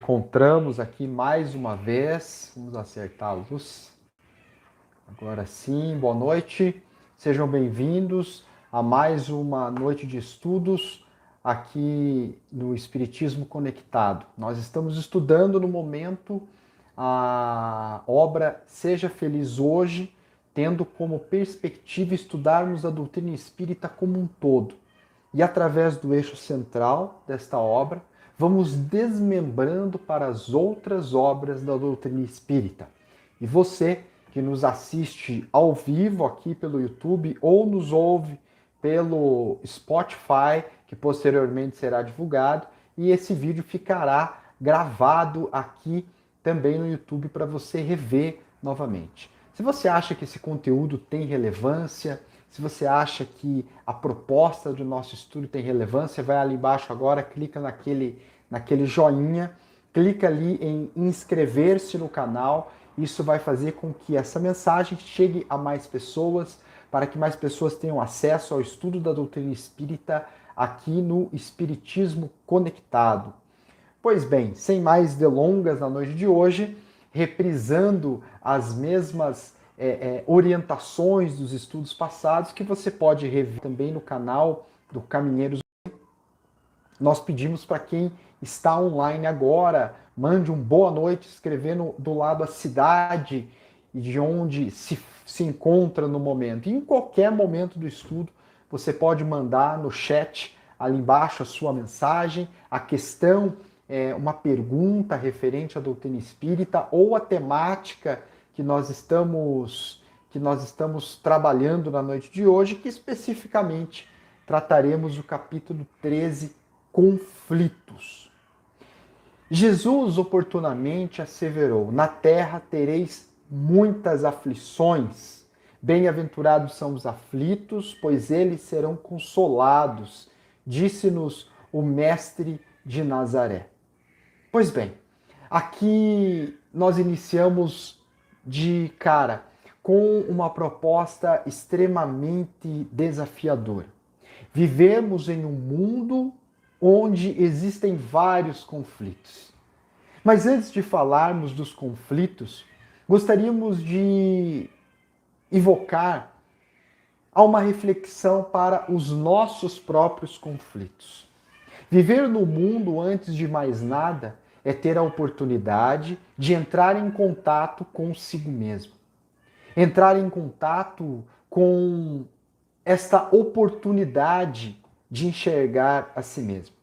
encontramos aqui mais uma vez. Vamos acertar a luz. Agora sim, boa noite. Sejam bem-vindos a mais uma noite de estudos aqui no Espiritismo Conectado. Nós estamos estudando no momento a obra Seja Feliz Hoje, tendo como perspectiva estudarmos a doutrina espírita como um todo. E através do eixo central desta obra, vamos desmembrando para as outras obras da doutrina espírita. E você que nos assiste ao vivo aqui pelo YouTube ou nos ouve pelo Spotify, que posteriormente será divulgado, e esse vídeo ficará gravado aqui também no YouTube para você rever novamente. Se você acha que esse conteúdo tem relevância, se você acha que a proposta do nosso estudo tem relevância, vai ali embaixo agora, clica naquele joinha, clica ali em inscrever-se no canal. Isso vai fazer com que essa mensagem chegue a mais pessoas, para que mais pessoas tenham acesso ao estudo da doutrina espírita aqui no Espiritismo Conectado. Pois bem, sem mais delongas na noite de hoje, reprisando as mesmas orientações dos estudos passados, que você pode rever também no canal do Caminheiros. Nós pedimos para quem está online agora, mande um boa noite, escrevendo do lado a cidade e de onde se encontra no momento. E em qualquer momento do estudo, você pode mandar no chat ali embaixo a sua mensagem, a questão, uma pergunta referente à doutrina espírita ou a temática que nós estamos trabalhando na noite de hoje, que especificamente trataremos o capítulo 13, conflitos. Jesus oportunamente asseverou: na terra tereis muitas aflições. Bem-aventurados são os aflitos, pois eles serão consolados, disse-nos o Mestre de Nazaré. Pois bem, aqui nós iniciamos de cara com uma proposta extremamente desafiadora. Vivemos em um mundo onde existem vários conflitos. Mas antes de falarmos dos conflitos, gostaríamos de evocar a uma reflexão para os nossos próprios conflitos. Viver no mundo, antes de mais nada, é ter a oportunidade de entrar em contato consigo mesmo. Entrar em contato com esta oportunidade de enxergar a si mesmo.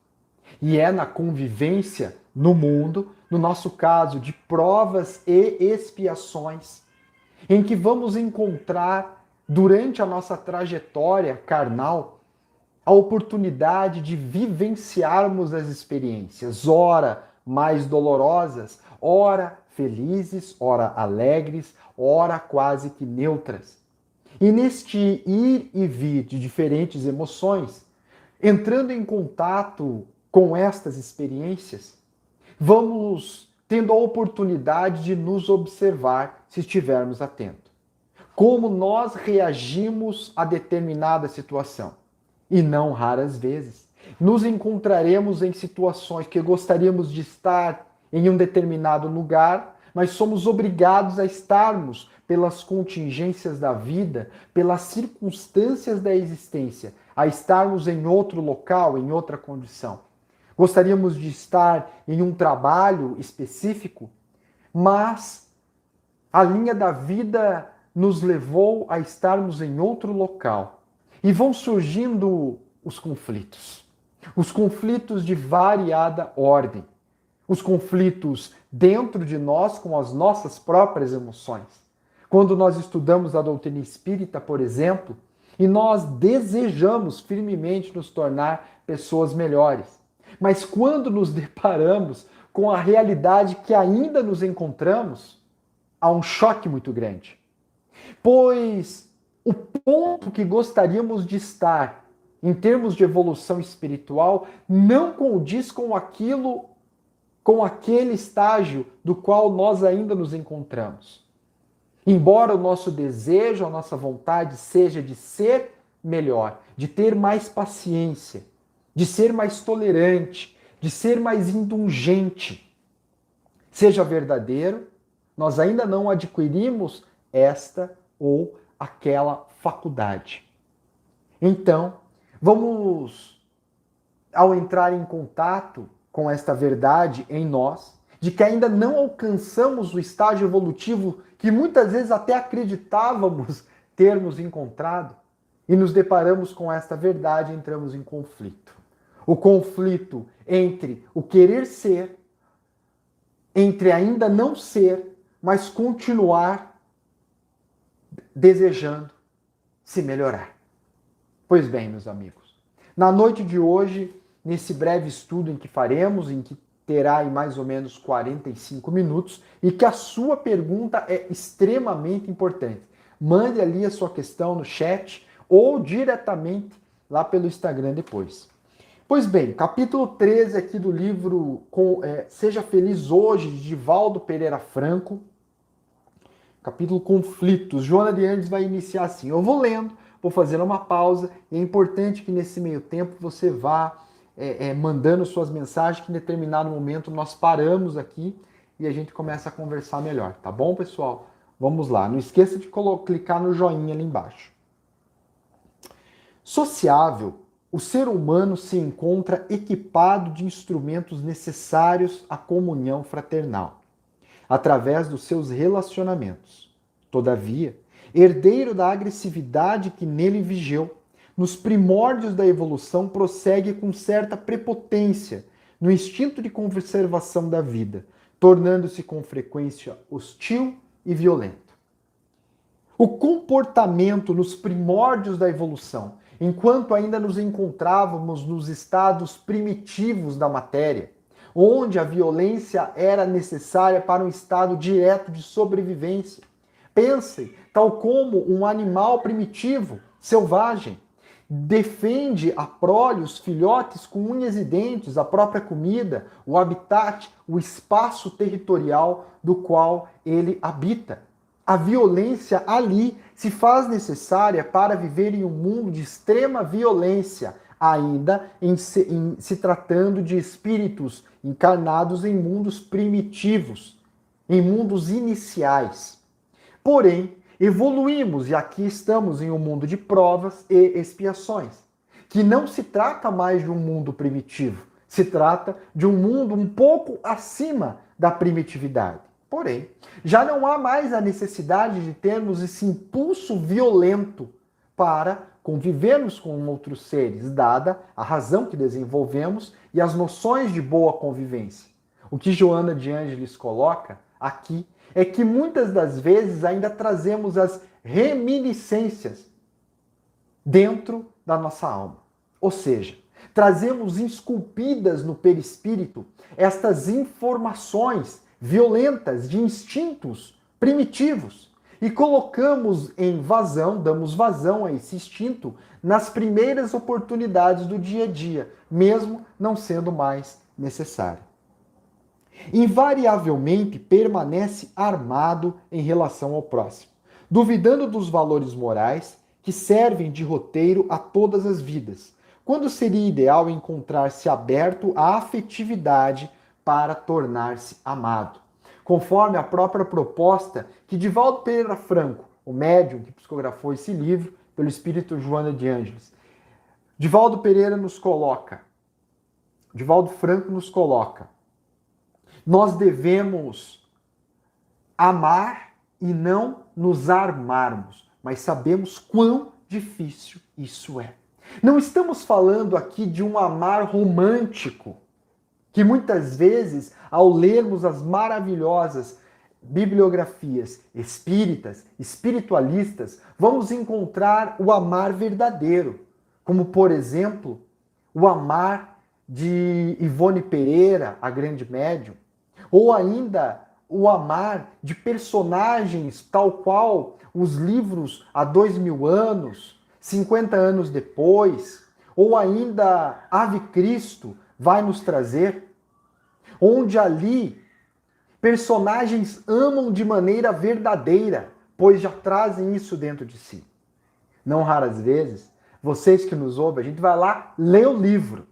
E é na convivência no mundo, no nosso caso, de provas e expiações, em que vamos encontrar, durante a nossa trajetória carnal, a oportunidade de vivenciarmos as experiências, ora mais dolorosas, ora felizes, ora alegres, ora quase que neutras. E neste ir e vir de diferentes emoções, entrando em contato com estas experiências, vamos tendo a oportunidade de nos observar se estivermos atentos. Como nós reagimos a determinada situação. E não raras vezes, nos encontraremos em situações que gostaríamos de estar em um determinado lugar, mas somos obrigados a estarmos pelas contingências da vida, pelas circunstâncias da existência, a estarmos em outro local, em outra condição. Gostaríamos de estar em um trabalho específico, mas a linha da vida nos levou a estarmos em outro local. E vão surgindo os conflitos. Os conflitos de variada ordem. Os conflitos dentro de nós com as nossas próprias emoções. Quando nós estudamos a doutrina espírita, por exemplo, e nós desejamos firmemente nos tornar pessoas melhores. Mas quando nos deparamos com a realidade que ainda nos encontramos, há um choque muito grande. Pois o ponto que gostaríamos de estar em termos de evolução espiritual não condiz com aquele estágio do qual nós ainda nos encontramos. Embora o nosso desejo, a nossa vontade seja de ser melhor, de ter mais paciência, de ser mais tolerante, de ser mais indulgente, seja verdadeiro, nós ainda não adquirimos esta ou aquela faculdade. Então, vamos, ao entrar em contato com esta verdade em nós, de que ainda não alcançamos o estágio evolutivo que muitas vezes até acreditávamos termos encontrado, e nos deparamos com esta verdade e entramos em conflito. O conflito entre o querer ser, entre ainda não ser, mas continuar desejando se melhorar. Pois bem, meus amigos, na noite de hoje, nesse breve estudo em que faremos, em que terá aí mais ou menos 45 minutos, e que a sua pergunta é extremamente importante. Mande ali a sua questão no chat ou diretamente lá pelo Instagram depois. Pois bem, capítulo 13 aqui do livro Seja Feliz Hoje, de Divaldo Pereira Franco, capítulo Conflitos. Joana de Andes vai iniciar assim. Eu vou lendo, vou fazendo uma pausa, e é importante que nesse meio tempo você vá mandando suas mensagens, que em determinado momento nós paramos aqui e a gente começa a conversar melhor, tá bom, pessoal? Vamos lá, não esqueça de clicar no joinha ali embaixo. Sociável, o ser humano se encontra equipado de instrumentos necessários à comunhão fraternal, através dos seus relacionamentos. Todavia, herdeiro da agressividade que nele vigeu, nos primórdios da evolução prossegue com certa prepotência no instinto de conservação da vida, tornando-se com frequência hostil e violento. O comportamento nos primórdios da evolução, enquanto ainda nos encontrávamos nos estados primitivos da matéria, onde a violência era necessária para um estado direto de sobrevivência. Pensem, tal como um animal primitivo, selvagem, defende a prole, os filhotes com unhas e dentes, a própria comida, o habitat, o espaço territorial do qual ele habita. A violência ali se faz necessária para viver em um mundo de extrema violência, ainda em se tratando de espíritos encarnados em mundos primitivos, em mundos iniciais. Porém, evoluímos e aqui estamos em um mundo de provas e expiações, que não se trata mais de um mundo primitivo, se trata de um mundo um pouco acima da primitividade. Porém, já não há mais a necessidade de termos esse impulso violento para convivermos com outros seres, dada a razão que desenvolvemos e as noções de boa convivência. O que Joana de Ângeles coloca aqui é que muitas das vezes ainda trazemos as reminiscências dentro da nossa alma. Ou seja, trazemos esculpidas no perispírito estas informações violentas de instintos primitivos e colocamos em vazão, damos vazão a esse instinto nas primeiras oportunidades do dia a dia, mesmo não sendo mais necessário. Invariavelmente permanece armado em relação ao próximo, duvidando dos valores morais que servem de roteiro a todas as vidas, quando seria ideal encontrar-se aberto à afetividade para tornar-se amado. Conforme a própria proposta que Divaldo Pereira Franco, o médium que psicografou esse livro, pelo espírito Joana de Ângeles, Divaldo Franco nos coloca, nós devemos amar e não nos armarmos, mas sabemos quão difícil isso é. Não estamos falando aqui de um amar romântico, que muitas vezes, ao lermos as maravilhosas bibliografias espíritas, espiritualistas, vamos encontrar o amar verdadeiro, como, por exemplo, o amar de Ivone Pereira, a grande médium, ou ainda o amar de personagens tal qual os livros há 2000 anos, 50 anos depois, ou ainda Ave Cristo vai nos trazer, onde ali personagens amam de maneira verdadeira, pois já trazem isso dentro de si. Não raras vezes, vocês que nos ouvem, a gente vai lá, lê o livro,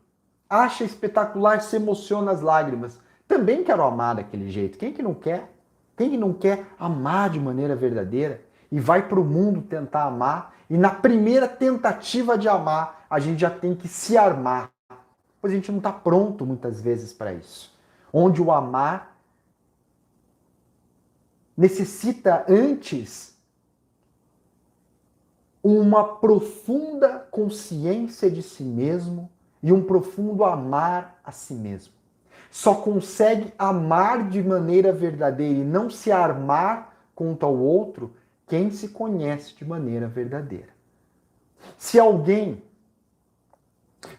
acha espetacular, se emociona as lágrimas. Também quero amar daquele jeito. Quem que não quer? Quem que não quer amar de maneira verdadeira? E vai para o mundo tentar amar, e na primeira tentativa de amar, a gente já tem que se armar. Pois a gente não está pronto muitas vezes para isso. Onde o amar necessita antes uma profunda consciência de si mesmo e um profundo amar a si mesmo. Só consegue amar de maneira verdadeira e não se armar contra o outro quem se conhece de maneira verdadeira. Se alguém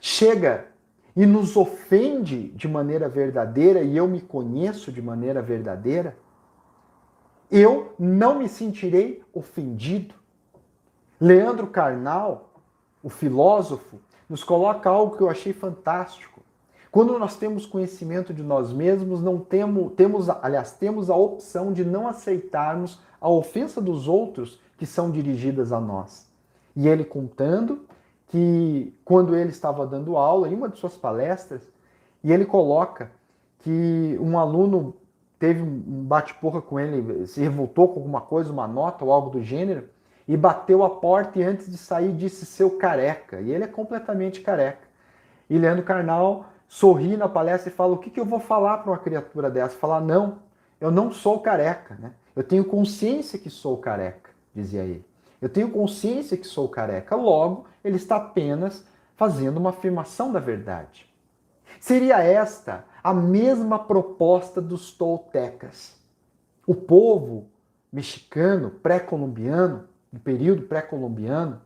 chega e nos ofende de maneira verdadeira e eu me conheço de maneira verdadeira, eu não me sentirei ofendido. Leandro Carnal, o filósofo, nos coloca algo que eu achei fantástico. Quando nós temos conhecimento de nós mesmos, não temos a opção de não aceitarmos a ofensa dos outros que são dirigidas a nós. E ele contando que quando ele estava dando aula em uma de suas palestras, e ele coloca que um aluno teve um bate-porra com ele, se revoltou com alguma coisa, uma nota ou algo do gênero, e bateu a porta e antes de sair disse seu careca. E ele é completamente careca. E Leandro Carnal sorri na palestra e fala, o que eu vou falar para uma criatura dessa? Falar, não, eu não sou careca, né? Eu tenho consciência que sou careca, dizia ele. Eu tenho consciência que sou careca. Logo, ele está apenas fazendo uma afirmação da verdade. Seria esta a mesma proposta dos toltecas. O povo mexicano, pré-colombiano, do período pré-colombiano,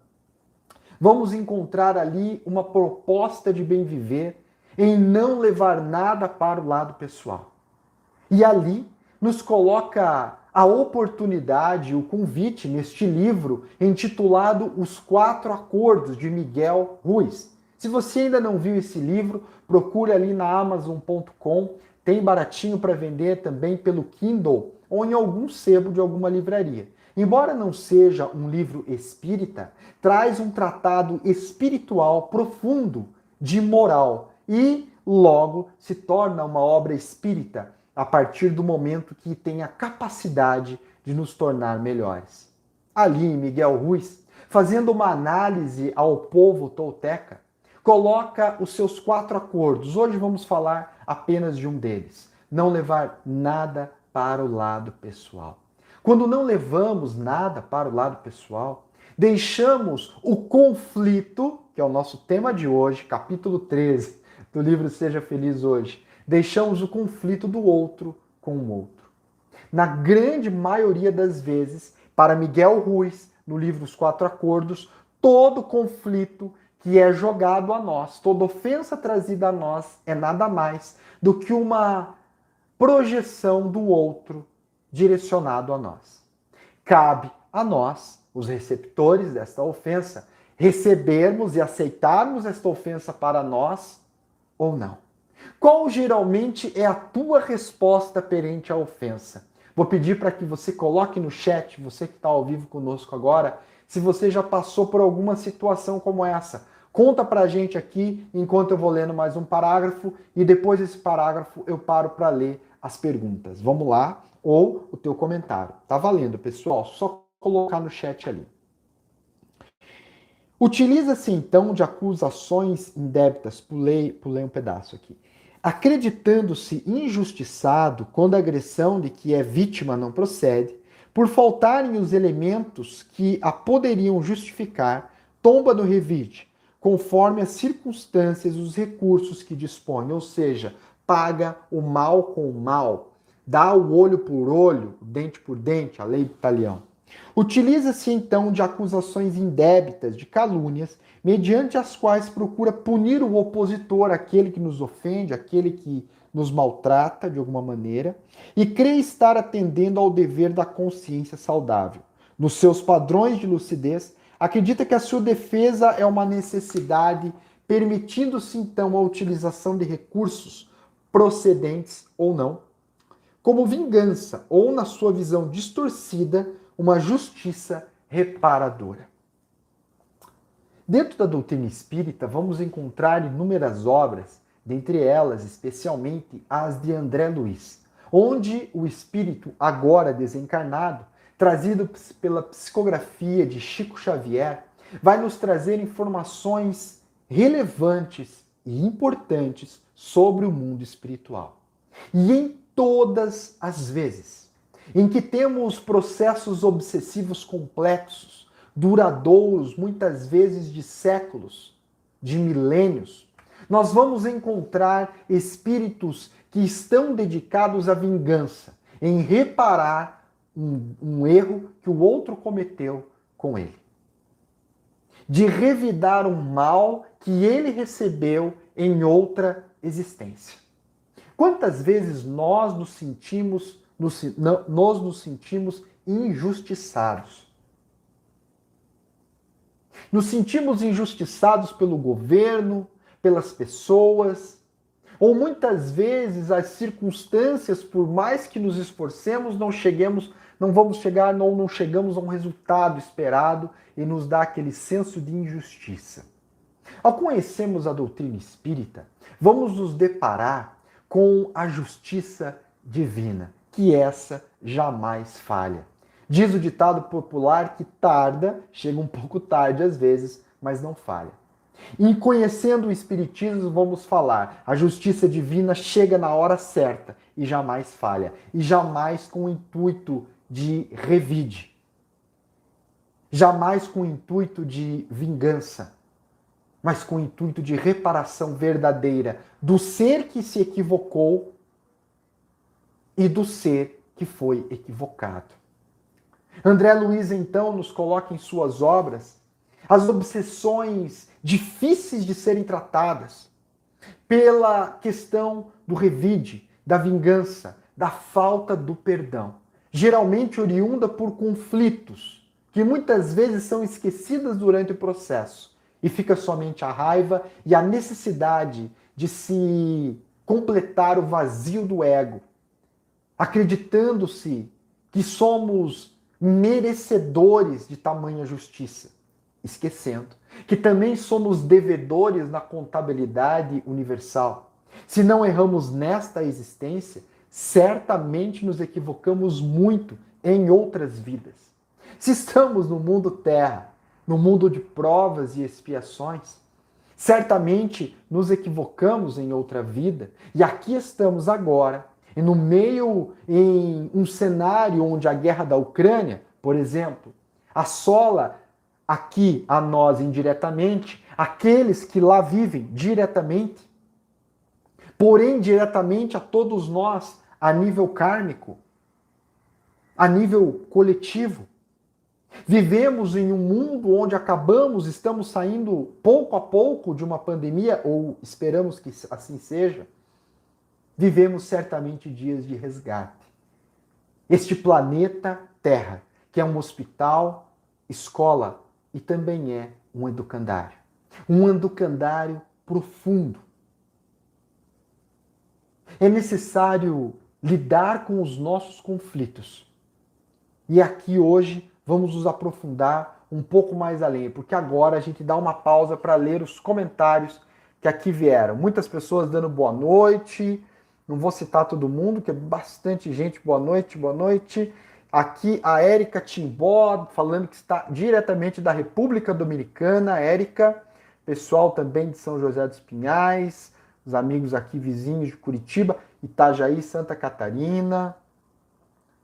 vamos encontrar ali uma proposta de bem viver em não levar nada para o lado pessoal. E ali nos coloca a oportunidade, o convite neste livro intitulado Os Quatro Acordos, de Miguel Ruiz. Se você ainda não viu esse livro, procure ali na Amazon.com, tem baratinho para vender também pelo Kindle ou em algum sebo de alguma livraria. Embora não seja um livro espírita, traz um tratado espiritual profundo de moral e logo se torna uma obra espírita a partir do momento que tem a capacidade de nos tornar melhores. Ali, Miguel Ruiz, fazendo uma análise ao povo tolteca, coloca os seus 4 acordos. Hoje vamos falar apenas de um deles. Não levar nada para o lado pessoal. Quando não levamos nada para o lado pessoal, deixamos o conflito, que é o nosso tema de hoje, capítulo 13 do livro Seja Feliz Hoje, deixamos o conflito do outro com o outro. Na grande maioria das vezes, para Miguel Ruiz, no livro Os Quatro Acordos, todo conflito que é jogado a nós, toda ofensa trazida a nós é nada mais do que uma projeção do outro direcionado a nós. Cabe a nós, os receptores desta ofensa, recebermos e aceitarmos esta ofensa para nós ou não. Qual geralmente é a tua resposta perante a ofensa? Vou pedir para que você coloque no chat, você que está ao vivo conosco agora, se você já passou por alguma situação como essa. Conta para a gente aqui, enquanto eu vou lendo mais um parágrafo, e depois desse parágrafo eu paro para ler as perguntas. Vamos lá, ou o teu comentário. Tá valendo, pessoal, só colocar no chat ali. Utiliza-se então de acusações indébitas, pulei um pedaço aqui, acreditando-se injustiçado quando a agressão de que é vítima não procede, por faltarem os elementos que a poderiam justificar, tomba no revide, conforme as circunstâncias e os recursos que dispõe, ou seja, paga o mal com o mal, dá o olho por olho, o dente por dente, a lei do talião. Utiliza-se então de acusações indébitas, de calúnias, mediante as quais procura punir o opositor, aquele que nos ofende, aquele que nos maltrata de alguma maneira, e crê estar atendendo ao dever da consciência saudável. Nos seus padrões de lucidez, acredita que a sua defesa é uma necessidade, permitindo-se então a utilização de recursos procedentes ou não, como vingança, ou na sua visão distorcida, uma justiça reparadora. Dentro da doutrina espírita, vamos encontrar inúmeras obras dentre elas, especialmente as de André Luiz, onde o espírito, agora desencarnado, trazido pela psicografia de Chico Xavier, vai nos trazer informações relevantes e importantes sobre o mundo espiritual. E em todas as vezes em que temos processos obsessivos complexos, duradouros, muitas vezes de séculos, de milênios, nós vamos encontrar espíritos que estão dedicados à vingança, em reparar um erro que o outro cometeu com ele. De revidar um mal que ele recebeu em outra existência. Quantas vezes nós nos sentimos injustiçados? Nos sentimos injustiçados pelo governo, pelas pessoas, ou muitas vezes as circunstâncias, por mais que nos esforcemos, não chegamos a um resultado esperado e nos dá aquele senso de injustiça. Ao conhecermos a doutrina espírita, vamos nos deparar com a justiça divina, que essa jamais falha. Diz o ditado popular que tarda, chega um pouco tarde às vezes, mas não falha. E conhecendo o Espiritismo, vamos falar, a justiça divina chega na hora certa e jamais falha, e jamais com o intuito de revide, jamais com o intuito de vingança, mas com o intuito de reparação verdadeira do ser que se equivocou e do ser que foi equivocado. André Luiz, então, nos coloca em suas obras as obsessões difíceis de serem tratadas pela questão do revide, da vingança, da falta do perdão, geralmente oriunda por conflitos que muitas vezes são esquecidas durante o processo e fica somente a raiva e a necessidade de se completar o vazio do ego, acreditando-se que somos merecedores de tamanha justiça, esquecendo que também somos devedores na contabilidade universal. Se não erramos nesta existência, certamente nos equivocamos muito em outras vidas. Se estamos no mundo terra, no mundo de provas e expiações, certamente nos equivocamos em outra vida e aqui estamos agora, e no meio, em um cenário onde a guerra da Ucrânia, por exemplo, assola aqui a nós indiretamente, aqueles que lá vivem diretamente, porém diretamente a todos nós, a nível kármico, a nível coletivo. Vivemos em um mundo onde estamos saindo pouco a pouco de uma pandemia, ou esperamos que assim seja. Vivemos certamente dias de resgate. Este planeta Terra, que é um hospital, escola e também é um educandário. Um educandário profundo. É necessário lidar com os nossos conflitos. E aqui hoje vamos nos aprofundar um pouco mais além, porque agora a gente dá uma pausa para ler os comentários que aqui vieram. Muitas pessoas dando boa noite. Não vou citar todo mundo, que é bastante gente. Boa noite, boa noite. Aqui a Érica Timbó, falando que está diretamente da República Dominicana. Érica, pessoal também de São José dos Pinhais, os amigos aqui vizinhos de Curitiba, Itajaí, Santa Catarina.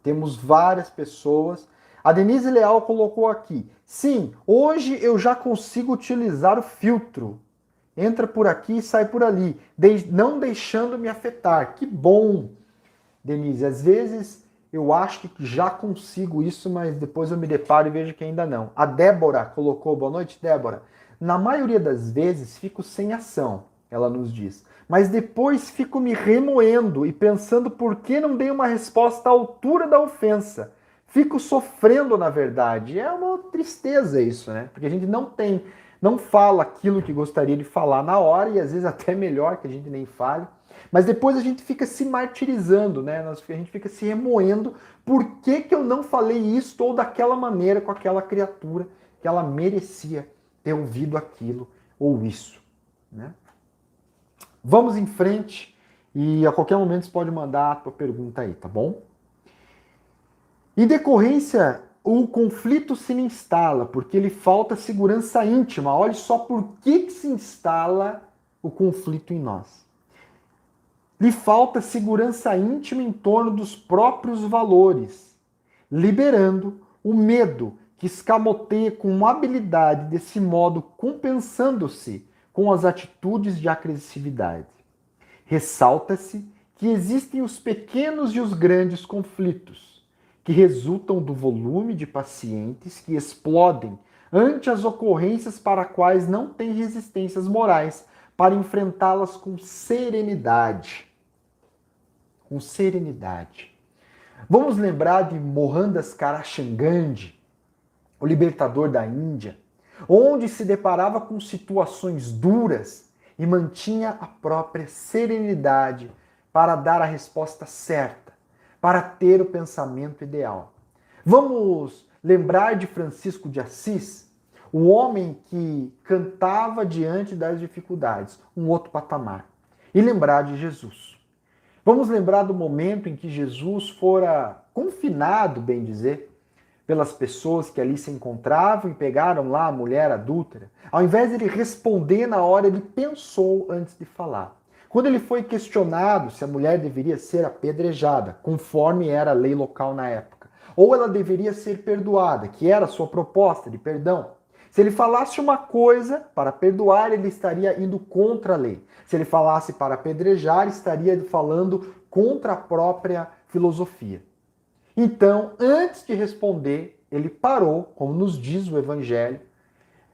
Temos várias pessoas. A Denise Leal colocou aqui: sim, hoje eu já consigo utilizar o filtro. Entra por aqui e sai por ali, não deixando me afetar. Que bom, Denise. Às vezes eu acho que já consigo isso, mas depois eu me deparo e vejo que ainda não. A Débora colocou: boa noite, Débora. Na maioria das vezes fico sem ação, ela nos diz. Mas depois fico me remoendo e pensando por que não dei uma resposta à altura da ofensa. Fico sofrendo, na verdade. É uma tristeza isso, né? Porque a gente não fala aquilo que gostaria de falar na hora, e às vezes até melhor que a gente nem fale. Mas depois a gente fica se martirizando, né? A gente fica se remoendo. Por que eu não falei isso ou daquela maneira com aquela criatura que ela merecia ter ouvido aquilo ou isso, né? Vamos em frente e a qualquer momento você pode mandar a tua pergunta aí, tá bom? Em decorrência, o conflito se instala porque lhe falta segurança íntima. Olhe só por que se instala o conflito em nós. Lhe falta segurança íntima em torno dos próprios valores, liberando o medo que escamoteia com habilidade, desse modo compensando-se com as atitudes de agressividade. Ressalta-se que existem os pequenos e os grandes conflitos, que resultam do volume de pacientes que explodem ante as ocorrências para quais não têm resistências morais para enfrentá-las com serenidade. Com serenidade. Vamos lembrar de Mohandas Karachand Gandhi, o libertador da Índia, onde se deparava com situações duras e mantinha a própria serenidade para dar a resposta certa, para ter o pensamento ideal. Vamos lembrar de Francisco de Assis, o homem que cantava diante das dificuldades, um outro patamar. E lembrar de Jesus. Vamos lembrar do momento em que Jesus fora confinado, bem dizer, pelas pessoas que ali se encontravam e pegaram lá a mulher adúltera. Ao invés de ele responder na hora, ele pensou antes de falar. Quando ele foi questionado se a mulher deveria ser apedrejada, conforme era a lei local na época, ou ela deveria ser perdoada, que era a sua proposta de perdão. Se ele falasse uma coisa para perdoar, ele estaria indo contra a lei. Se ele falasse para apedrejar, estaria falando contra a própria filosofia. Então, antes de responder, ele parou, como nos diz o Evangelho,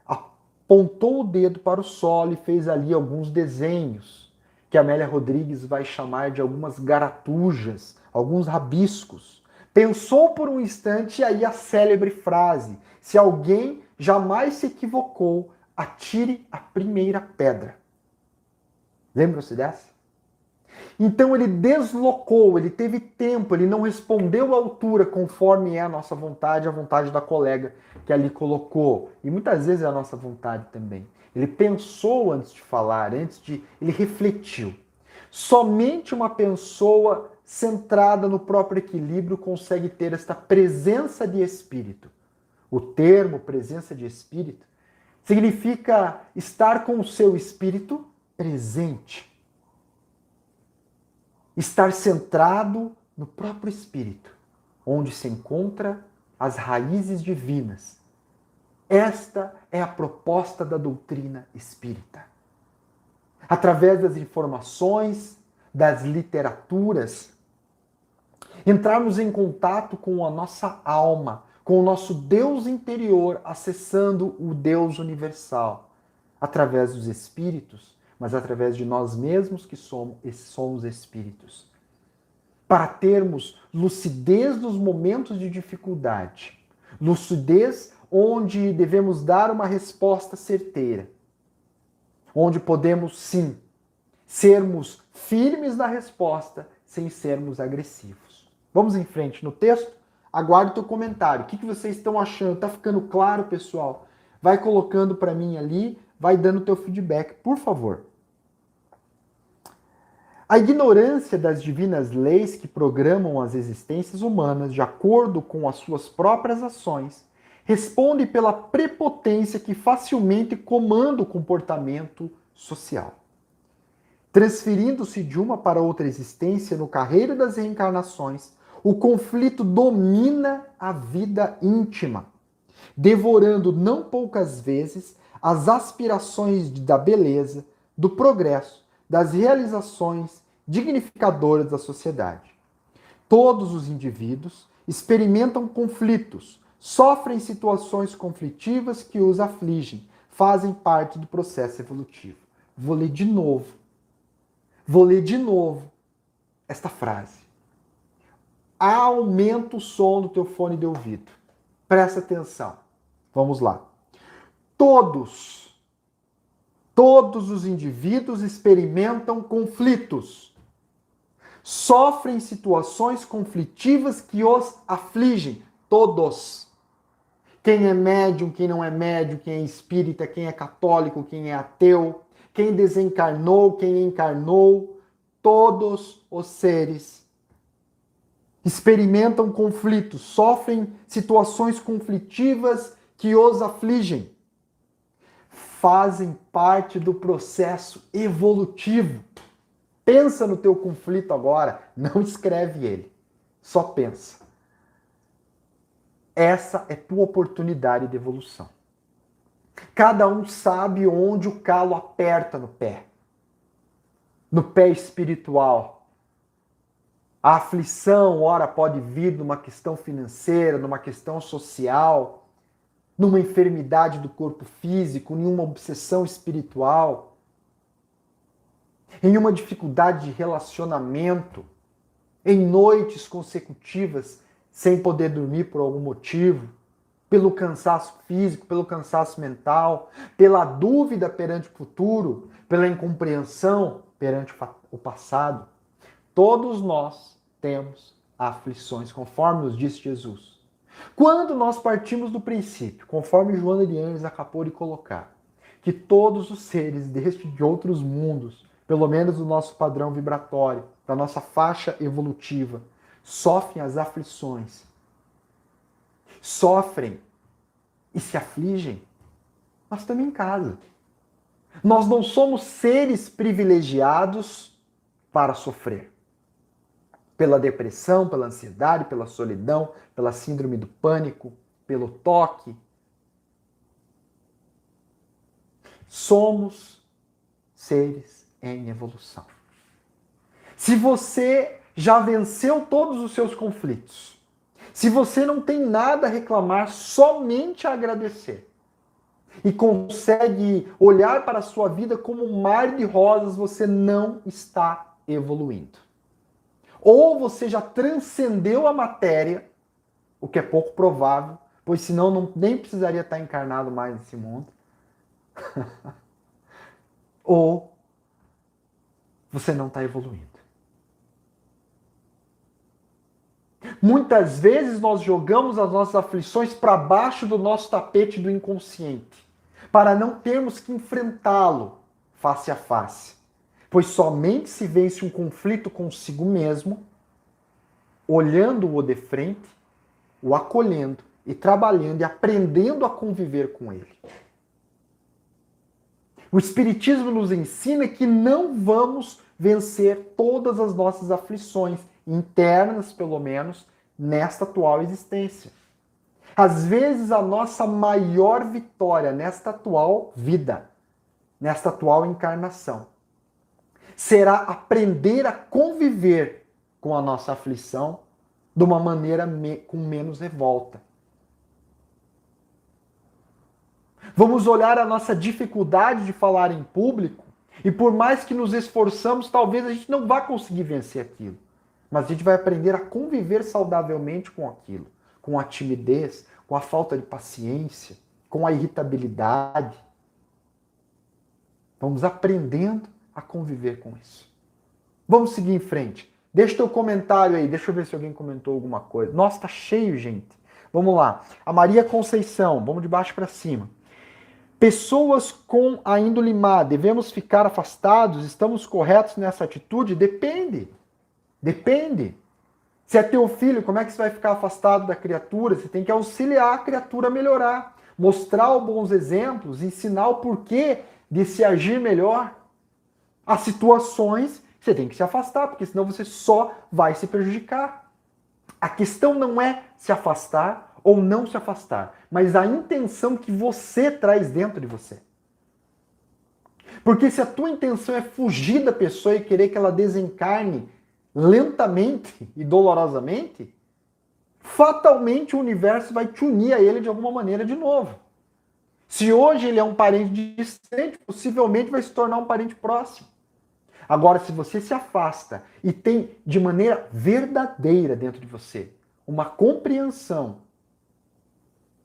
apontou o dedo para o solo e fez ali alguns desenhos, que Amélia Rodrigues vai chamar de algumas garatujas, alguns rabiscos. Pensou por um instante e aí a célebre frase: se alguém jamais se equivocou, atire a primeira pedra. Lembram-se dessa? Então ele deslocou, ele teve tempo, ele não respondeu à altura conforme é a nossa vontade, a vontade da colega que ali colocou. E muitas vezes é a nossa vontade também. Ele pensou antes de falar, ele refletiu. Somente uma pessoa centrada no próprio equilíbrio consegue ter esta presença de espírito. O termo presença de espírito significa estar com o seu espírito presente. Estar centrado no próprio espírito, onde se encontra as raízes divinas. Esta é a proposta da doutrina espírita. Através das informações, das literaturas, entrarmos em contato com a nossa alma, com o nosso Deus interior, acessando o Deus universal, através dos espíritos, mas através de nós mesmos que somos espíritos. Para termos lucidez nos momentos de dificuldade, lucidez onde devemos dar uma resposta certeira, onde podemos sim sermos firmes na resposta sem sermos agressivos. Vamos em frente no texto? Aguardo o teu comentário. O que vocês estão achando? Tá ficando claro, pessoal? Vai colocando para mim ali, vai dando o teu feedback, por favor. A ignorância das divinas leis que programam as existências humanas de acordo com as suas próprias ações responde pela prepotência que facilmente comanda o comportamento social. Transferindo-se de uma para outra existência no carreiro das reencarnações, o conflito domina a vida íntima, devorando não poucas vezes as aspirações da beleza, do progresso, das realizações dignificadoras da sociedade. Todos os indivíduos experimentam conflitos, sofrem situações conflitivas que os afligem, fazem parte do processo evolutivo. Vou ler de novo esta frase. Aumenta o som do teu fone de ouvido. Presta atenção. Vamos lá. Todos os indivíduos experimentam conflitos. Sofrem situações conflitivas que os afligem. Todos. Quem é médium, quem não é médium, quem é espírita, quem é católico, quem é ateu, quem desencarnou, quem encarnou, todos os seres experimentam conflitos, sofrem situações conflitivas que os afligem. Fazem parte do processo evolutivo. Pensa no teu conflito agora, não escreve ele, só pensa. Essa é tua oportunidade de evolução. Cada um sabe onde o calo aperta no pé. No pé espiritual. A aflição, ora, pode vir numa questão financeira, numa questão social, numa enfermidade do corpo físico, em uma obsessão espiritual, em uma dificuldade de relacionamento, em noites consecutivas sem poder dormir por algum motivo, pelo cansaço físico, pelo cansaço mental, pela dúvida perante o futuro, pela incompreensão perante o passado. Todos nós temos aflições, conforme nos disse Jesus. Quando nós partimos do princípio, conforme Joana de Ângeles acabou de colocar, que todos os seres de outros mundos, pelo menos do nosso padrão vibratório, da nossa faixa evolutiva, sofrem as aflições, sofrem e se afligem, nós estamos em casa. Nós não somos seres privilegiados para sofrer. Pela depressão, pela ansiedade, pela solidão, pela síndrome do pânico, pelo toque. Somos seres em evolução. Se você já venceu todos os seus conflitos, se você não tem nada a reclamar, somente a agradecer, e consegue olhar para a sua vida como um mar de rosas, você não está evoluindo. Ou você já transcendeu a matéria, o que é pouco provável, pois senão nem precisaria estar encarnado mais nesse mundo. Ou você não está evoluindo. Muitas vezes nós jogamos as nossas aflições para baixo do nosso tapete do inconsciente, para não termos que enfrentá-lo face a face. Pois somente se vence um conflito consigo mesmo, olhando-o de frente, o acolhendo e trabalhando e aprendendo a conviver com ele. O Espiritismo nos ensina que não vamos vencer todas as nossas aflições, internas pelo menos, nesta atual existência. Às vezes a nossa maior vitória nesta atual vida, nesta atual encarnação, será aprender a conviver com a nossa aflição de uma maneira com menos revolta. Vamos olhar a nossa dificuldade de falar em público e por mais que nos esforçamos, talvez a gente não vá conseguir vencer aquilo. Mas a gente vai aprender a conviver saudavelmente com aquilo, com a timidez, com a falta de paciência, com a irritabilidade. Vamos aprendendo a conviver com isso. Vamos seguir em frente. Deixa teu comentário aí, deixa eu ver se alguém comentou alguma coisa. Nossa, tá cheio, gente. Vamos lá. A Maria Conceição, vamos de baixo para cima. Pessoas com a índole má, devemos ficar afastados? Estamos corretos nessa atitude? Depende. Depende. Se é teu filho, como é que você vai ficar afastado da criatura? Você tem que auxiliar a criatura a melhorar. Mostrar os bons exemplos, ensinar o porquê de se agir melhor. As situações, você tem que se afastar, porque senão você só vai se prejudicar. A questão não é se afastar ou não se afastar, mas a intenção que você traz dentro de você. Porque se a tua intenção é fugir da pessoa e querer que ela desencarne lentamente e dolorosamente, fatalmente o universo vai te unir a ele de alguma maneira de novo. Se hoje ele é um parente distante, possivelmente vai se tornar um parente próximo. Agora, se você se afasta e tem de maneira verdadeira dentro de você uma compreensão,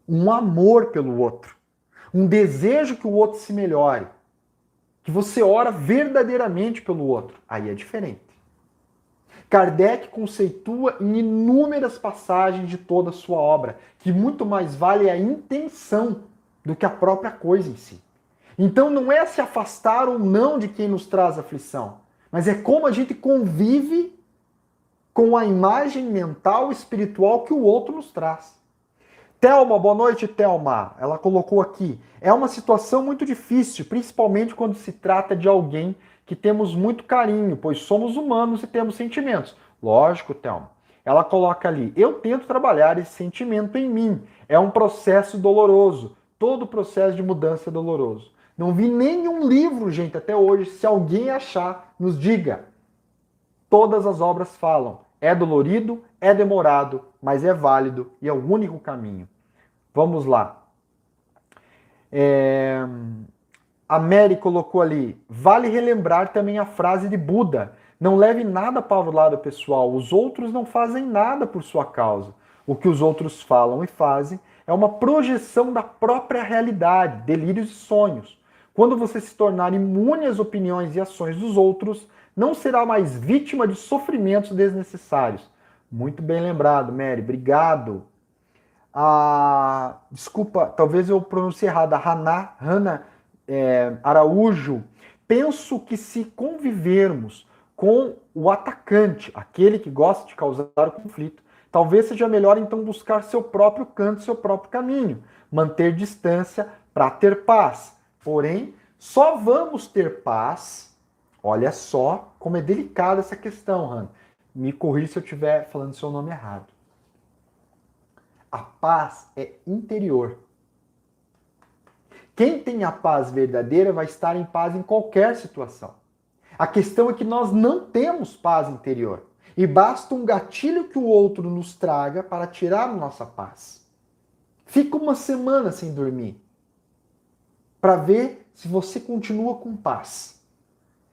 um amor pelo outro, um desejo que o outro se melhore, que você ora verdadeiramente pelo outro, aí é diferente. Kardec conceitua em inúmeras passagens de toda a sua obra que muito mais vale a intenção do que a própria coisa em si. Então não é se afastar ou não de quem nos traz aflição, mas é como a gente convive com a imagem mental e espiritual que o outro nos traz. Thelma, boa noite, Thelma. Ela colocou aqui. É uma situação muito difícil, principalmente quando se trata de alguém que temos muito carinho, pois somos humanos e temos sentimentos. Lógico, Thelma. Ela coloca ali, eu tento trabalhar esse sentimento em mim. É um processo doloroso. Todo processo de mudança é doloroso. Não vi nenhum livro, gente, até hoje. Se alguém achar, nos diga. Todas as obras falam. É dolorido, é demorado, mas é válido e é o único caminho. Vamos lá. A Mary colocou ali, vale relembrar também a frase de Buda, não leve nada para o lado pessoal, os outros não fazem nada por sua causa. O que os outros falam e fazem é uma projeção da própria realidade, delírios e sonhos. Quando você se tornar imune às opiniões e ações dos outros, não será mais vítima de sofrimentos desnecessários. Muito bem lembrado, Mary, obrigado. Desculpa, talvez eu pronuncie errado, a Hannah Araújo. Penso que se convivermos com o atacante, aquele que gosta de causar conflito, talvez seja melhor então buscar seu próprio canto, seu próprio caminho, manter distância para ter paz. Porém, só vamos ter paz, olha só como é delicada essa questão, Hannah. Me corrija se eu estiver falando seu nome errado. A paz é interior. Quem tem a paz verdadeira vai estar em paz em qualquer situação. A questão é que nós não temos paz interior. E basta um gatilho que o outro nos traga para tirar a nossa paz. Fica uma semana sem dormir para ver se você continua com paz.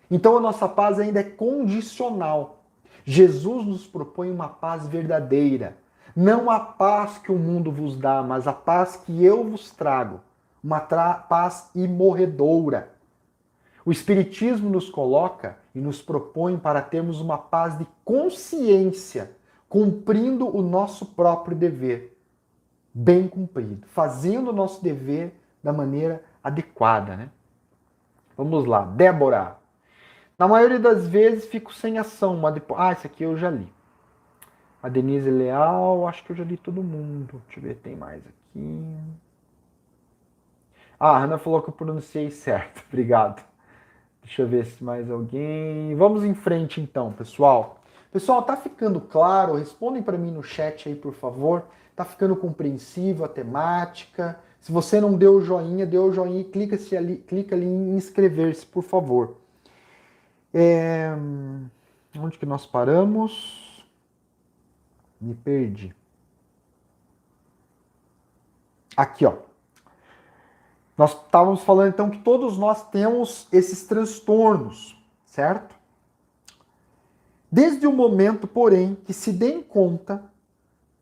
Então a nossa paz ainda é condicional. Jesus nos propõe uma paz verdadeira. Não a paz que o mundo vos dá, mas a paz que eu vos trago. Uma paz imorredoura. O Espiritismo nos coloca e nos propõe para termos uma paz de consciência, cumprindo o nosso próprio dever, bem cumprido, fazendo o nosso dever da maneira adequada, né? Vamos lá, Débora. Na maioria das vezes fico sem ação, mas depois... isso aqui eu já li. A Denise Leal, acho que eu já li todo mundo. Deixa eu ver, tem mais aqui. A Ana falou que eu pronunciei certo. Obrigado. Deixa eu ver se mais alguém... Vamos em frente então, pessoal. Pessoal, tá ficando claro? Respondem para mim no chat aí, por favor. Tá ficando compreensível a temática? Se você não deu o joinha, dê o joinha e clica ali em inscrever-se, por favor. Onde que nós paramos? Me perdi. Aqui, ó. Nós estávamos falando então que todos nós temos esses transtornos, certo? Desde o momento, porém, que se deem conta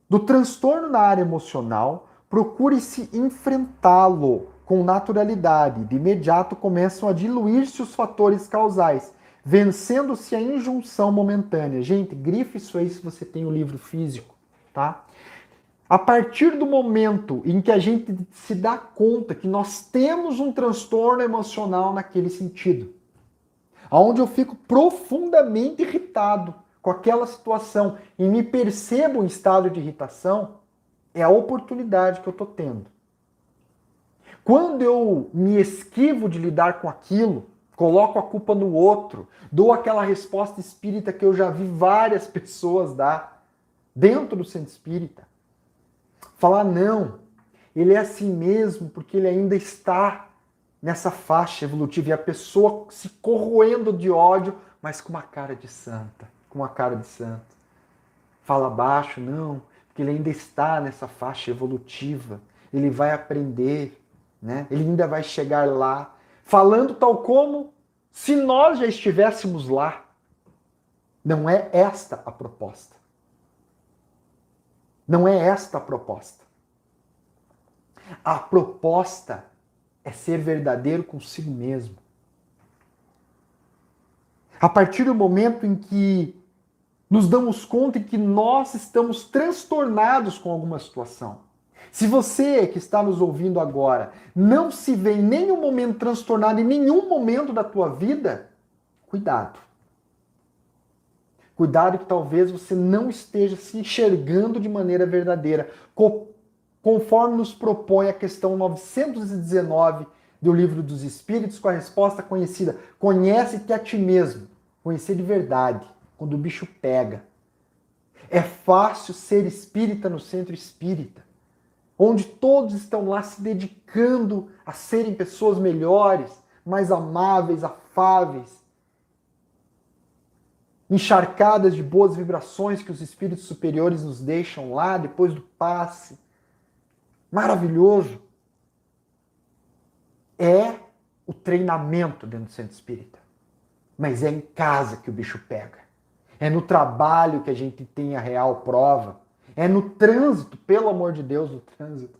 do transtorno na área emocional, procure-se enfrentá-lo com naturalidade. De imediato começam a diluir-se os fatores causais, vencendo-se a injunção momentânea. Gente, grife isso aí se você tem o livro físico, tá? A partir do momento em que a gente se dá conta que nós temos um transtorno emocional naquele sentido, onde eu fico profundamente irritado com aquela situação e me percebo em estado de irritação, é a oportunidade que eu estou tendo. Quando eu me esquivo de lidar com aquilo, coloco a culpa no outro, dou aquela resposta espírita que eu já vi várias pessoas dar dentro do centro espírita. Falar, não, ele é assim mesmo porque ele ainda está nessa faixa evolutiva e a pessoa se corroendo de ódio, mas com uma cara de santa, com uma cara de santo. Fala baixo, não, porque ele ainda está nessa faixa evolutiva, ele vai aprender, né? Ele ainda vai chegar lá, falando tal como se nós já estivéssemos lá. Não é esta a proposta. Não é esta a proposta. A proposta é ser verdadeiro consigo mesmo. A partir do momento em que nos damos conta de que nós estamos transtornados com alguma situação, Se você que está nos ouvindo agora não se vê em nenhum momento transtornado, em nenhum momento da tua vida, cuidado. Cuidado que talvez você não esteja se enxergando de maneira verdadeira, conforme nos propõe a questão 919 do Livro dos Espíritos, com a resposta conhecida: conhece-te a ti mesmo. Conhecer de verdade, quando o bicho pega. É fácil ser espírita no centro espírita, onde todos estão lá se dedicando a serem pessoas melhores, mais amáveis, afáveis, encharcadas de boas vibrações que os espíritos superiores nos deixam lá depois do passe. Maravilhoso. É o treinamento dentro do centro espírita. Mas é em casa que o bicho pega. É no trabalho que a gente tem a real prova. É no trânsito, pelo amor de Deus, no trânsito,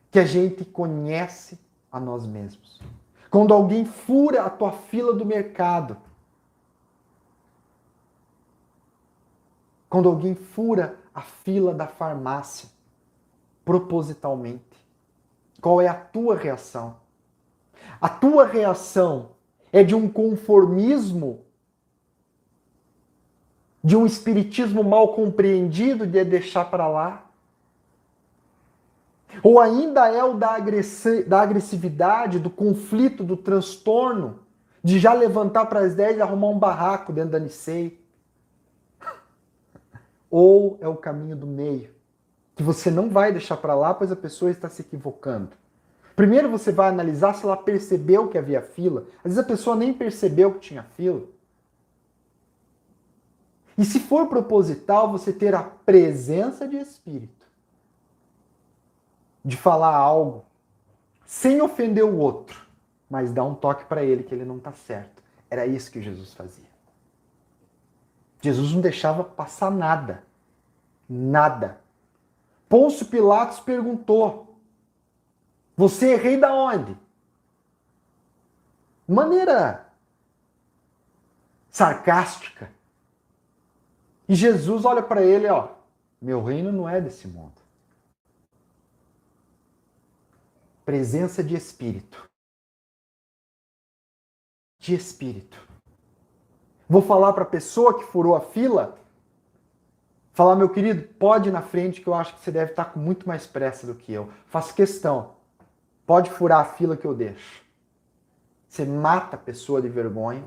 que a gente conhece a nós mesmos. Quando alguém fura a tua fila do mercado, quando alguém fura a fila da farmácia, propositalmente, qual é a tua reação? A tua reação é de um conformismo, de um espiritismo mal compreendido de deixar para lá? Ou ainda é o da agressividade, do conflito, do transtorno, de já levantar para as 10 e arrumar um barraco dentro da Nicei? Ou é o caminho do meio, que você não vai deixar para lá, pois a pessoa está se equivocando? Primeiro você vai analisar se ela percebeu que havia fila. Às vezes a pessoa nem percebeu que tinha fila. E se for proposital, você ter a presença de espírito, de falar algo sem ofender o outro, mas dar um toque para ele que ele não está certo. Era isso que Jesus fazia. Jesus não deixava passar nada. Nada. Pôncio Pilatos perguntou: você é rei da onde? De maneira sarcástica. E Jesus olha para ele, ó: meu reino não é desse mundo. Presença de espírito. De espírito. Vou falar para a pessoa que furou a fila, falar: meu querido, pode ir na frente que eu acho que você deve estar com muito mais pressa do que eu. Faço questão. Pode furar a fila que eu deixo. Você mata a pessoa de vergonha.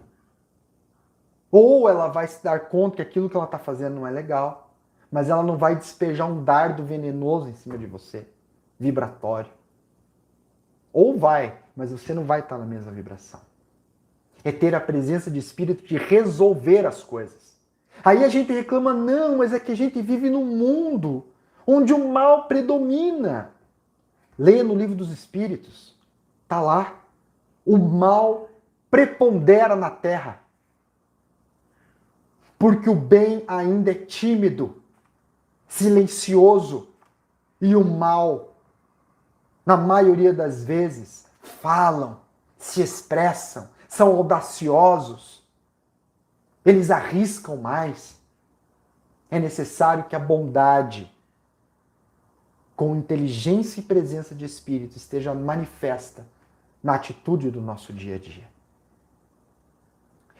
Ou ela vai se dar conta que aquilo que ela está fazendo não é legal, mas ela não vai despejar um dardo venenoso em cima de você, vibratório. Ou vai, mas você não vai estar na mesma vibração. É ter a presença de espírito de resolver as coisas. Aí a gente reclama: não, mas é que a gente vive num mundo onde o mal predomina. Leia no Livro dos Espíritos. Está lá. O mal prepondera na Terra. Porque o bem ainda é tímido, silencioso. E o mal, na maioria das vezes, falam, se expressam, são audaciosos. Eles arriscam mais. É necessário que a bondade, com inteligência e presença de espírito, esteja manifesta na atitude do nosso dia a dia.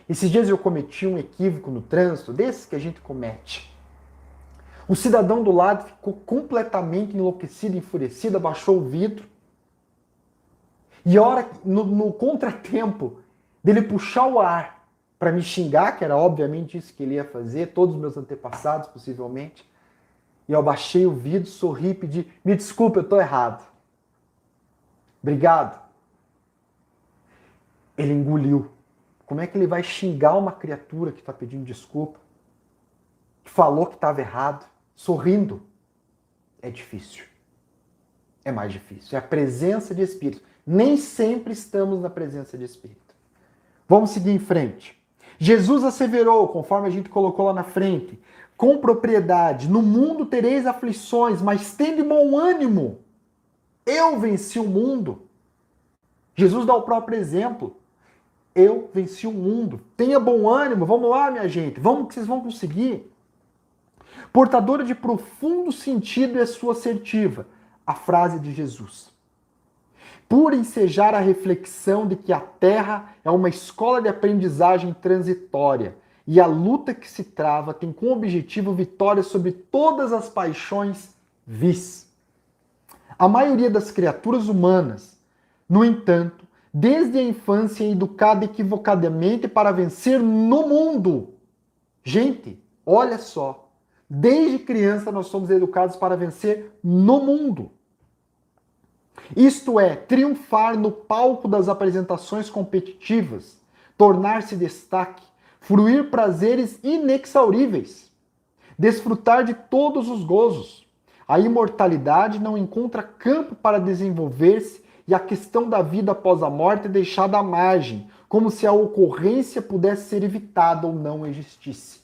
Esses dias eu cometi um equívoco no trânsito, desses que a gente comete. O cidadão do lado ficou completamente enlouquecido, enfurecido, abaixou o vidro. E a hora, no contratempo dele puxar o ar para me xingar, que era obviamente isso que ele ia fazer, todos os meus antepassados possivelmente, e eu abaixei o vidro, sorri e pedi: me desculpa, eu estou errado. Obrigado. Ele engoliu. Como é que ele vai xingar uma criatura que está pedindo desculpa, que falou que estava errado, sorrindo? É difícil. É mais difícil. É a presença de espírito. Nem sempre estamos na presença de espírito. Vamos seguir em frente. Jesus asseverou, conforme a gente colocou lá na frente, com propriedade: no mundo tereis aflições, mas tende bom ânimo. Eu venci o mundo. Jesus dá o próprio exemplo. Eu venci o mundo. Tenha bom ânimo. Vamos lá, minha gente. Vamos que vocês vão conseguir. Portadora de profundo sentido é sua assertiva. a frase de Jesus. Por ensejar a reflexão de que a Terra é uma escola de aprendizagem transitória e a luta que se trava tem como objetivo vitória sobre todas as paixões vis. A maioria das criaturas humanas, no entanto, desde a infância é educada equivocadamente para vencer no mundo. Gente, olha só, desde criança nós somos educados para vencer no mundo. Isto é, triunfar no palco das apresentações competitivas, tornar-se destaque, fruir prazeres inexauríveis, desfrutar de todos os gozos. A imortalidade não encontra campo para desenvolver-se e a questão da vida após a morte é deixada à margem, como se a ocorrência pudesse ser evitada ou não existisse.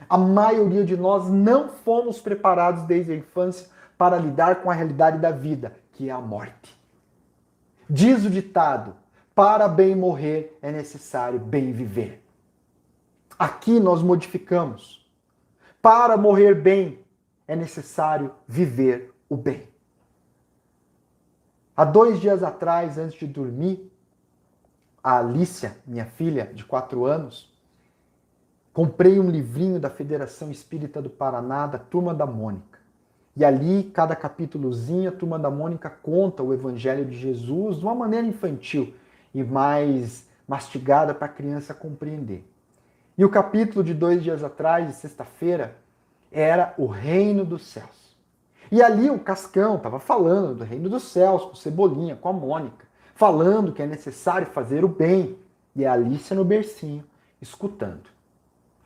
A maioria de nós não fomos preparados desde a infância para lidar com a realidade da vida, que é a morte. Diz o ditado, para bem morrer é necessário bem viver. Aqui nós modificamos. Para morrer bem é necessário viver o bem. Há 2 dias atrás, antes de dormir, a Alícia, minha filha de 4 anos, comprei um livrinho da Federação Espírita do Paraná, da Turma da Mônica. E ali, cada capítulozinho, a Turma da Mônica conta o Evangelho de Jesus de uma maneira infantil e mais mastigada para a criança compreender. E o capítulo de 2 dias atrás, de sexta-feira, era o Reino dos Céus. E ali o Cascão estava falando do Reino dos Céus, com o Cebolinha, com a Mônica, falando que é necessário fazer o bem. E a Alícia no bercinho, escutando.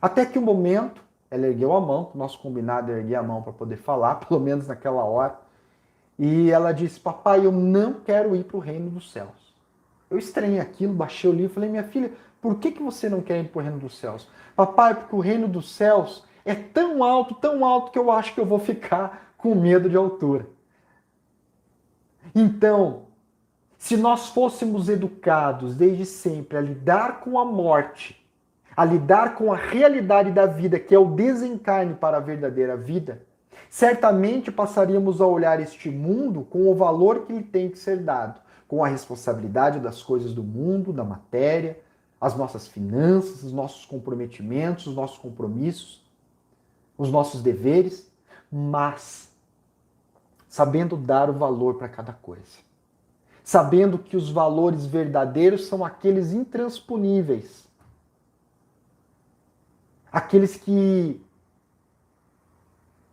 Até que um momento, ela ergueu a mão, o nosso combinado é erguer a mão para poder falar, pelo menos naquela hora. E ela disse, papai, eu não quero ir para o Reino dos Céus. Eu estranhei aquilo, baixei o livro e falei, minha filha, por que você não quer ir para o Reino dos Céus? Papai, porque o Reino dos Céus é tão alto que eu acho que eu vou ficar com medo de altura. Então, se nós fôssemos educados desde sempre a lidar com a morte, a lidar com a realidade da vida, que é o desencarne para a verdadeira vida, certamente passaríamos a olhar este mundo com o valor que lhe tem que ser dado, com a responsabilidade das coisas do mundo, da matéria, as nossas finanças, os nossos comprometimentos, os nossos compromissos, os nossos deveres, mas sabendo dar o valor para cada coisa. Sabendo que os valores verdadeiros são aqueles intransponíveis. Aqueles que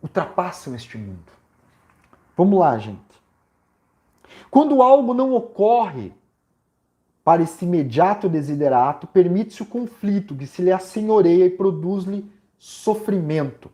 ultrapassam este mundo. Vamos lá, gente. Quando algo não ocorre para esse imediato desiderato, permite-se o conflito que se lhe assenhoreia e produz-lhe sofrimento.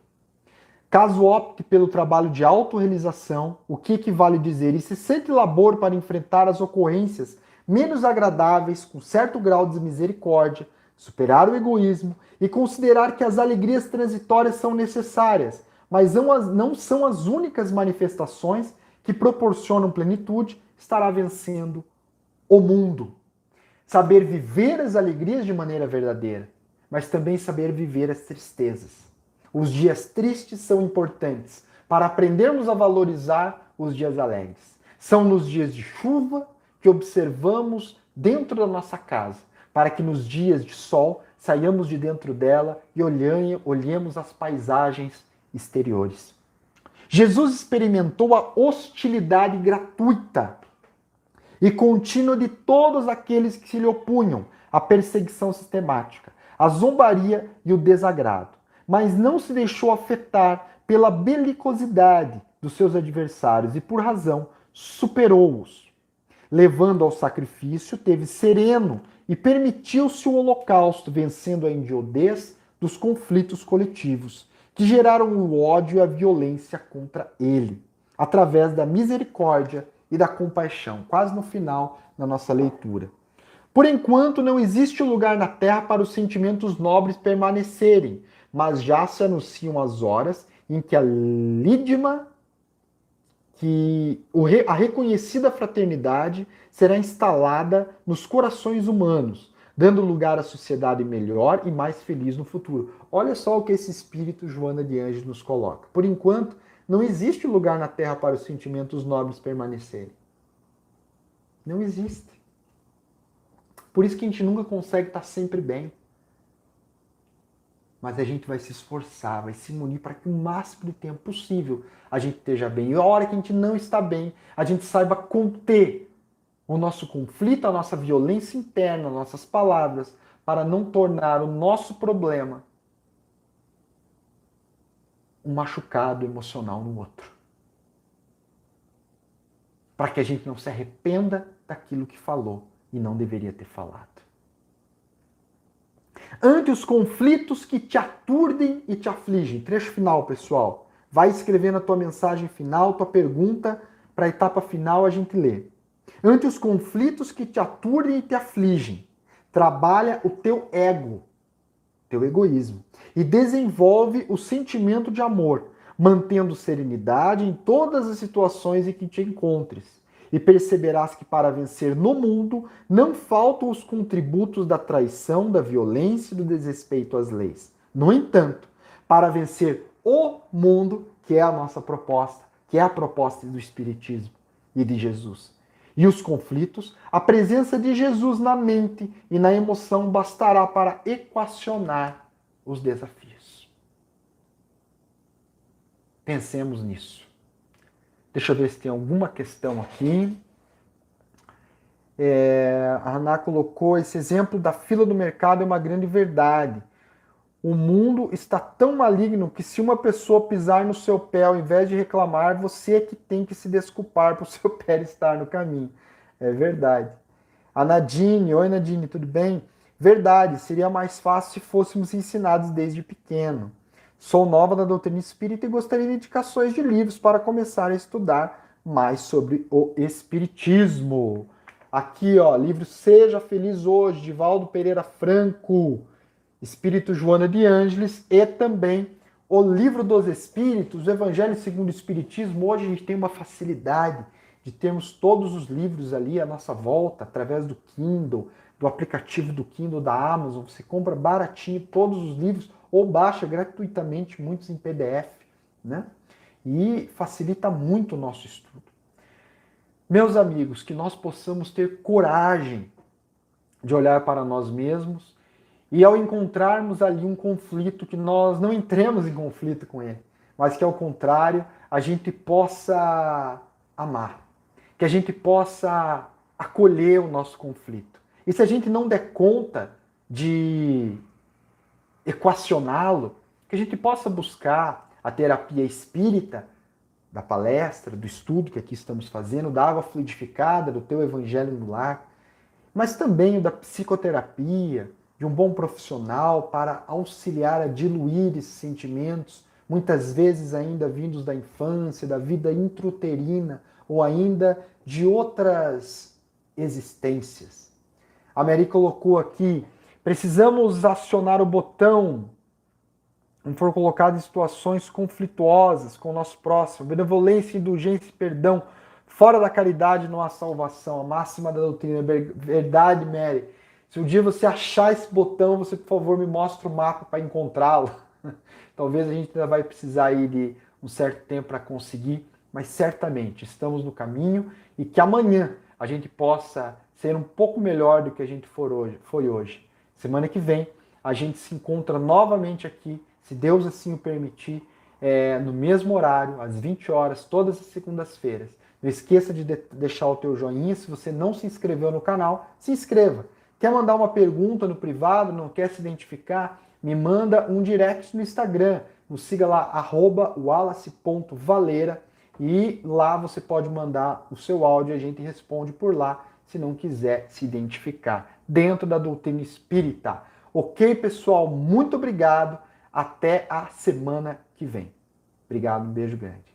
Caso opte pelo trabalho de autorrealização, o que equivale dizer e se sente labor para enfrentar as ocorrências menos agradáveis com certo grau de misericórdia, superar o egoísmo e considerar que as alegrias transitórias são necessárias, mas não são as únicas manifestações que proporcionam plenitude, estará vencendo o mundo. Saber viver as alegrias de maneira verdadeira, mas também saber viver as tristezas. Os dias tristes são importantes para aprendermos a valorizar os dias alegres. São nos dias de chuva que observamos dentro da nossa casa, para que nos dias de sol saiamos de dentro dela e olhemos as paisagens exteriores. Jesus experimentou a hostilidade gratuita e contínua de todos aqueles que se lhe opunham, a perseguição sistemática, a zombaria e o desagrado, mas não se deixou afetar pela belicosidade dos seus adversários e, por razão, superou-os. Levando ao sacrifício, teve sereno e permitiu-se o holocausto, vencendo a idiotez dos conflitos coletivos, que geraram o ódio e a violência contra ele, através da misericórdia e da compaixão, quase no final da nossa leitura. Por enquanto, não existe lugar na terra para os sentimentos nobres permanecerem, mas já se anunciam as horas em que a lídima, a reconhecida fraternidade será instalada nos corações humanos, dando lugar à sociedade melhor e mais feliz no futuro. Olha só o que esse espírito Joana de Ângeles nos coloca. Por enquanto, Não existe lugar na Terra para os sentimentos nobres permanecerem. Não existe. Por isso que a gente nunca consegue estar sempre bem. Mas a gente vai se esforçar, vai se munir para que o máximo de tempo possível a gente esteja bem. E a hora que a gente não está bem, a gente saiba conter o nosso conflito, a nossa violência interna, nossas palavras, para não tornar o nosso problema um machucado emocional no outro. Para que a gente não se arrependa daquilo que falou e não deveria ter falado. Ante os conflitos que te aturdem e te afligem. Trecho final, pessoal. Vai escrevendo a tua mensagem final, tua pergunta, para a etapa final a gente lê. Ante os conflitos que te aturdem e te afligem, trabalha o teu ego, teu egoísmo, e desenvolve o sentimento de amor, mantendo serenidade em todas as situações em que te encontres. E perceberás que para vencer no mundo não faltam os contributos da traição, da violência e do desrespeito às leis. No entanto, para vencer o mundo, que é a nossa proposta, que é a proposta do Espiritismo e de Jesus, e os conflitos, a presença de Jesus na mente e na emoção bastará para equacionar os desafios. Pensemos nisso. Deixa eu ver se tem alguma questão aqui. A Haná colocou: esse exemplo da fila do mercado é uma grande verdade. O mundo está tão maligno que se uma pessoa pisar no seu pé, ao invés de reclamar, você é que tem que se desculpar por seu pé estar no caminho. É verdade. A Nadine: oi Nadine, tudo bem? Verdade, seria mais fácil se fôssemos ensinados desde pequeno. Sou nova na doutrina espírita e gostaria de indicações de livros para começar a estudar mais sobre o espiritismo. Aqui, ó, livro Seja Feliz Hoje, de Valdo Pereira Franco, Espírito Joana de Ângeles, e também o Livro dos Espíritos, o Evangelho segundo o Espiritismo. Hoje a gente tem uma facilidade de termos todos os livros ali à nossa volta, através do Kindle, do aplicativo do Kindle da Amazon. Você compra baratinho todos os livros, ou baixa gratuitamente muitos em PDF, né? E facilita muito o nosso estudo. Meus amigos, que nós possamos ter coragem de olhar para nós mesmos e ao encontrarmos ali um conflito, que nós não entremos em conflito com ele, mas que ao contrário, a gente possa amar, que a gente possa acolher o nosso conflito. E se a gente não der conta de equacioná-lo, que a gente possa buscar a terapia espírita, da palestra, do estudo que aqui estamos fazendo, da água fluidificada, do teu Evangelho no Lar, mas também o da psicoterapia, de um bom profissional para auxiliar a diluir esses sentimentos, muitas vezes ainda vindos da infância, da vida intrauterina ou ainda de outras existências. A Mary colocou aqui: precisamos acionar o botão quando for colocado em situações conflituosas com o nosso próximo. Benevolência, indulgência e perdão. Fora da caridade não há salvação. A máxima da doutrina. Verdade, Mary. Se um dia você achar esse botão, você, por favor, me mostre o mapa para encontrá-lo. Talvez a gente ainda vai precisar aí de um certo tempo para conseguir, mas certamente estamos no caminho, e que amanhã a gente possa ser um pouco melhor do que a gente foi hoje. Semana que vem a gente se encontra novamente aqui, se Deus assim o permitir, no mesmo horário, às 20 horas, todas as segundas-feiras. Não esqueça de deixar o teu joinha. Se você não se inscreveu no canal, se inscreva. Quer mandar uma pergunta no privado, não quer se identificar? Me manda um direct no Instagram. Nos siga lá, @wallace.valeira, e lá você pode mandar o seu áudio e a gente responde por lá, se não quiser se identificar, dentro da doutrina espírita. Ok, pessoal? Muito obrigado. Até a semana que vem. Obrigado, um beijo grande.